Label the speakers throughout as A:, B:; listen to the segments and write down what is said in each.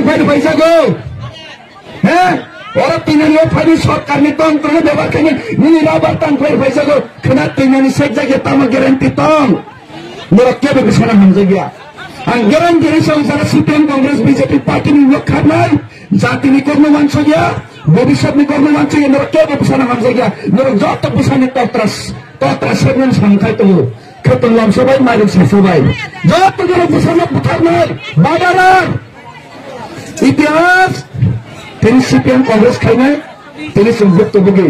A: file फैसाको हैं और तिनीहरूले फाइल सरकारले तन्त्रले व्यवहार खाने निनी रबर तान फाइल फैसाको खना तिनीहरूले सेक्जाके तामा ग्यारेन्टी तम मेरा के बेबिसना हम जग्या ang garanti sa sana CPM Congress BJP party ni lok khanai jati ni korno mancho gya bobishat ni korno mancho gya nero ke bebisan ham jagya nero jot bisani totras segmen sangkai tu khetong lam sabai malik sabai jot nero bisana butharnai badarar इतिहास तेरी CPM Congress khainai तेरी संयुक्त तो बुगे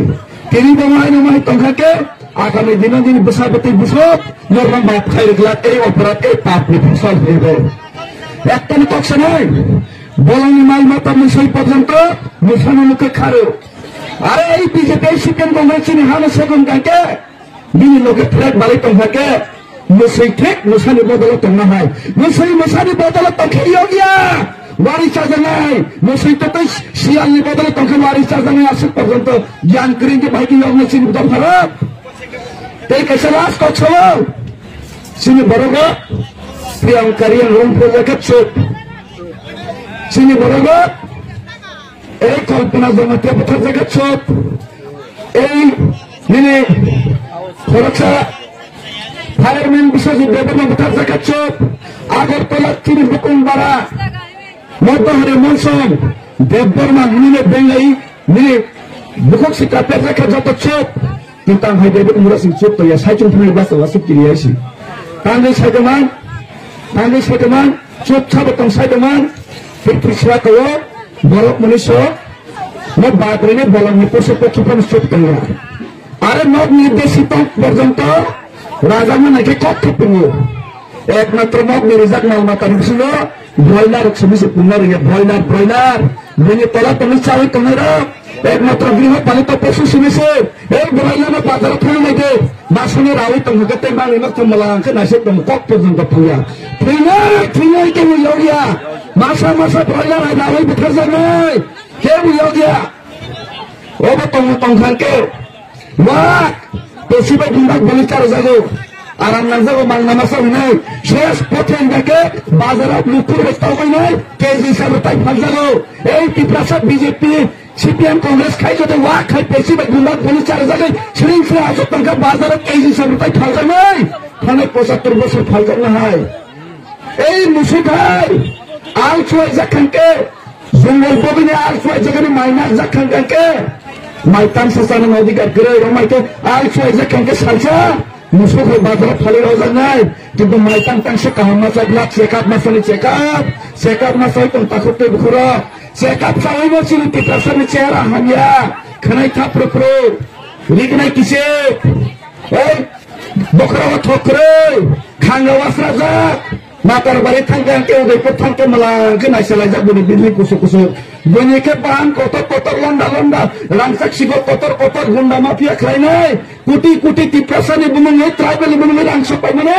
A: तेरी बमाई तंखा के आगामी दिनों दिन बसाबती बुसोक नरम बाप खाई रखला ए अपराध ए पाप नि फसल हेबे एकटन पक्ष নাই বলনি মাল মাতা মুসই পর্যন্ত মুসানো মুখে খারো আরে এই বিজেপি CPM Congress ni হামে সেগুন কাকে বিনি লোকে ফ্ল্যাট বালি তংখাকে মুসই ঠিক মুসানি বদল তো না হয় মুসানি বদল তো খেইও গিয়া वारी चार्जनाई मुझे तो सियाल ने बदले तो कि वारी चार्जनाई आसिक पर्यंत ज्ञान करेंगे भाई की लोग ने सिंह दम खराब तेरे कैसे रास को छोड़ो सिंह बरोगा प्रियंकारियन रूम प्रोजेक्ट चुप सिंह बरोगा एक कल्पना जमाते पत्थर जगत चुप एक निने सुरक्षा फायरमैन विशेष बेबन पत्थर जगत चुप आगर तला तीन हुकुम बड़ा मध्य मौसम देवबर्मा निने बेंगाई निने बुखक सिका पेट रखा जाता चुप किंतु भाई देव मुरा सिंह चुप तो या साइचुं फुने बास वासुक किरिया सी तांगे साइडमान चुप छाप तंग साइडमान फिर पिछला कयो बरक मनुष्य न बातरे बलम नि पोसे पक्षपन चुप तंगा अरे नब निर्देशित पर्यंत राजा मन के कथ पुंगो एकमात्र नब निर्देशक नाल माता निसुनो ब्रॉयलर समिति पुनर ये ब्रॉयलर मैंने तला तमिल चावल कमेरा एकमात्र गृह पालित पशु समिति एक ब्रॉयलर में बाजार थोड़ी नहीं दे बासुने रावी तुम कहते हैं मांगे मत मलांग के नशे तुम कॉक पर्यंत पुया फिर के वो योगिया मासा ब्रॉयलर है रावी बिखर जाए क्या वो योगिया वो बताऊं तुम खान के वाह तो सिर्फ गुंडा बलि चार जागो आराम नाजागो मांगना मसा नहीं शेष पथें जाके बाजारात लुकुर बचताओ कोई नहीं केजी सब ताई फल जागो एक तिप्रासा बीजेपी CPM Congress खाई जो तो वाह खाई पैसे में गुंडा पुलिस चार जागे श्रींग से आजो तक का बाजारात केजी सब ताई फल जागो नहीं खाने 75 वर्ष फल जागो नहीं ए मुसीबत आल चुए जखन के जंगल बोबी ने आल चुए जगह में माइनस जखन के माइतान ससाने नदी का गिरे यो माइके आल चुए जखन के सालसा मुझको कोई बाजार फले हो जाना है किंतु माइतान तंग से कहाँ मचा ब्लॉक चेकअप मसा तुम ताकुते बुखरा चेकअप चावल में चिली तिकरासा में चेहरा हमिया खनाई था प्रो रिग नहीं किसे बुखरा वो ठोकरे खांगा वासराजा मातर बारे थंगे के उदयपुर थंगे मलांग के नाइसला जा बुनी बिल्ली कुसु बुनी के बाहन कोतर लंडा रांगसाक्षी को कोतर गुंडा माफिया खाई नहीं कुटी तिप्रासा ने बुमंगे ट्राइबल बुमंगे रांगसो पाई मने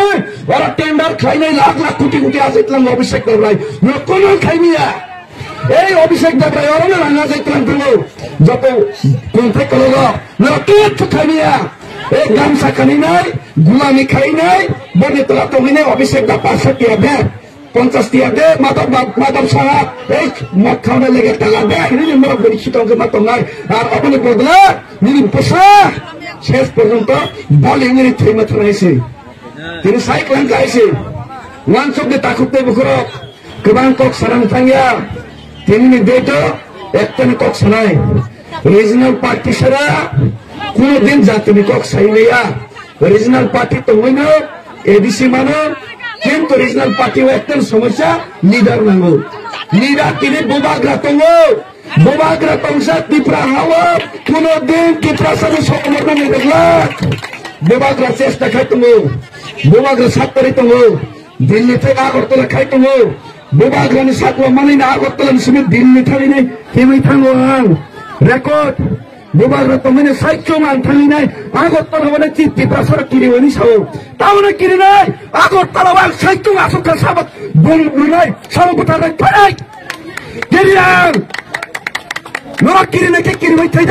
A: और टेंडर खाई नहीं लाख कुटी आज इतना अभिषेक कर रहा है न कोनो खाई नहीं है ए अभिषेक जब रहा है ना रांगा से इतना दिलो जब कॉन्ट्रैक्ट करोगा न के खाई नहीं है एक गामसा खाई नहीं गुलामी खाई नहीं बने तला तो मैंने अभिषेक का 65 दिया दे 50 दिया दे माधव साहब एक मत खाने लगे तला दे नहीं मेरा बड़ी चिताओं के मत नहीं और अपने बदला नहीं पसा शेष पर्यंत बॉलिंग नहीं थी मत नहीं से तेरे साइकिल का ऐसे वन सब के ताकुते बुखरो कबान कोक सरंग थंगिया तेरी ने देतो एक तन कोक सनाए रीजनल पार्टी सरा कुछ दिन जाते भी कोक सही नहीं आ रीजनल पार्टी तो हुई ना एडीसी मानो किंतु रीजनल पार्टी वो एक समस्या लीडर मांगो लीडर किने बुबाग्रा तंगसा तिप्रा हवा कुछ दिन तिप्रा सभी सोमवार में निकला बुबाग्रा चेष्टा खाई तुमो बुबाग्रा सात तारीख तुमो दिल्ली थे आगरतला खाई तुमो बुबाग्रा ने सात वो मानी ना आगरतला में सभी दिल्ली था भी नहीं केवल था वो रेकॉर्ड बुबाग्रा तो मैंने साइक्यों मान थाली नहीं आगरतला वाले चित्ती प्रसार किरी वनी साओ ताऊने किरी नहीं आगरतला वाले साइक्यों आसो का साबत बोल नहीं साबत बता रहे पढ़ाई किरियान नोरा किरी नहीं के किरी वही थे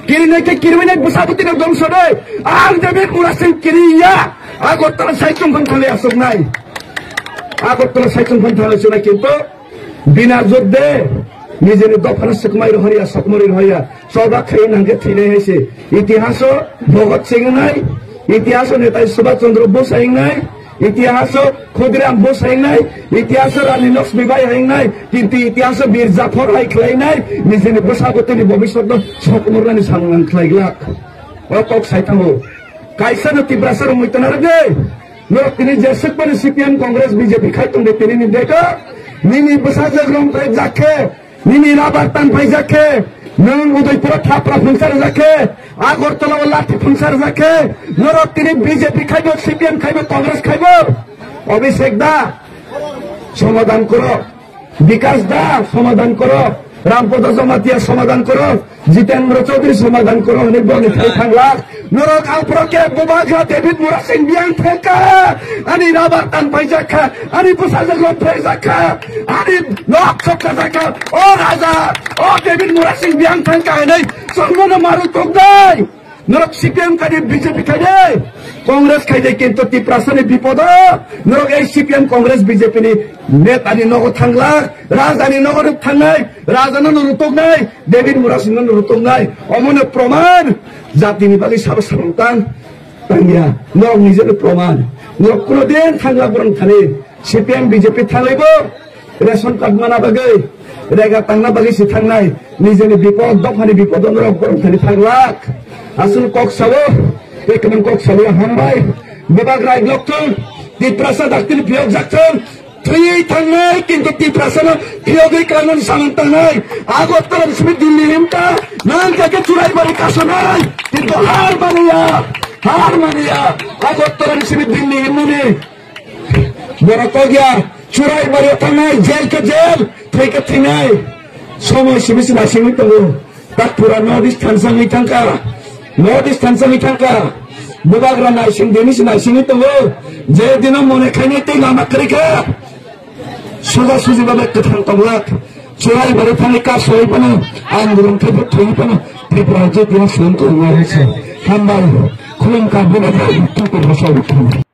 A: किरी नहीं के किरी वही नहीं बुसाबुती ने दम सोडे आग जब एक मुरा सिंह किरिया आगरतला साइक्यों बन थाले आसो नहीं आगरतला साइक्यों बन थाले सुना किंतु বিনা যুদ্ধে নিজের দফার সুকমাই রহরিয়া সকমরি রহরিয়া সবা খাই নাঙ্গে থিনে হয়েছে ইতিহাস ভগৎ সিং নাই ইতিহাস নেতাজি সুভাষ চন্দ্র বোস হাইং নাই ইতিহাস ক্ষুদিরাম বোস হাইং নাই ইতিহাস রানী লক্ষ্মীবাই হাইং নাই কিন্তু ইতিহাস বীর জাফর হাই খেলাই নাই নিজের বসাগতনি ভবিষ্যৎ সকমর রানী সাংলান খেলাইগ্লা অকক সাইতামো কাইসানো তিব্রাসার মৈতনার গে তিনি যেসক মানে সিপিএম কংগ্রেস বিজেপি খাইতং দে তিনি নিদেকা নিনি বসাজক রং তাই যাকে নিনি রাবার টান পাই যাকে নং উদয়পুর থাপড়া ফুংসার যাকে আগরতলা লাঠি ফুংসার যাকে নরক তিনি বিজেপি খাইব সিপিএম খাইব কংগ্রেস খাইব অভিষেক দা সমাধান করো বিকাশ দা সমাধান করো রামপদ জমাতিয়া সমাধান করো জিতেন্দ্র চৌধুরী সমাধান করো অনেক বলে থাকলা নরক আলপ্রকে বুবাঘা ডেভিড মুরা সিং বিয়াং থেকা আনি রাবার টান পাই যাকা আনি বসাজক রং পাই যাকা আনি লক চক্কা যাকা ও রাজা ও ডেভিড মুরা সিং বিয়াং থেকা নাই সঙ্গন মারু তোক নাই নরক সিপিএম খাইদে বিজেপি খাইদে কংগ্রেস খাইদে কিন্তু তিপ্রাসানি বিপদ নরক এই সিপিএম কংগ্রেস বিজেপি নি নেতানি নগদ থাকলা রাজধানী নগদ থাকনাই রাজানো রুতক নাই ডেভিড মুরা সিং রুতক নাই অমনে প্রমাণ জাতিনি বাকি সাব সারতান তাঙ্গিয়া নরক নিজের প্রমাণ নরক কোনদিন থাকলা বরং থানে সিপিএম বিজেপি থাকলাইব রেশন কার্ড মানা বাগে রেগা টাংনা বাকি সে থাকনাই নিজের বিপদ দফানি বিপদ নরক বরং থানি থাকলা আসল কক সাবো একদম কক সাবো হামবাই বিভাগ রায় লক্ষণ তিপ্রাসা ডাক্তারি ফিয়ক যাচ্ছেন তুই থাকনাই কিন্তু তিপ্রাসা ফিয়গই কানুন সামন্ত নাই আগরতলা বিশ্ববিদ্যালয় দিল্লি হিমটা নাম থেকে চুরাই বাড়ি কাছে নাই কিন্তু হার মানিয়া আগরতলা বিশ্ববিদ্যালয় দিল্লি হিমনে বড় কগিয়া চুরাই বাড়ি থানাই জেল কে জেল থেকে থিনাই সময় সিবিসি নাসিং তো তাক পুরা নর্থ ইস্ট থানসাংই থাকা নর্থ ইস্ট থানসাংই থাকা বুবাগ্রা নাইসিং দেনিস নাইসিং তো যে দিন মনে খাইনি তুই লামা করিকা সোজাসুজি ভাবে কথান তংলাক চুরাই বাড়ি থানি কাজ হই পানো আন্দোলন থেকে থই পানো ত্রিপুরা যে দিন শুন তো হয়েছে হামবাল খুলুম কাবুল ভাষা উত্তর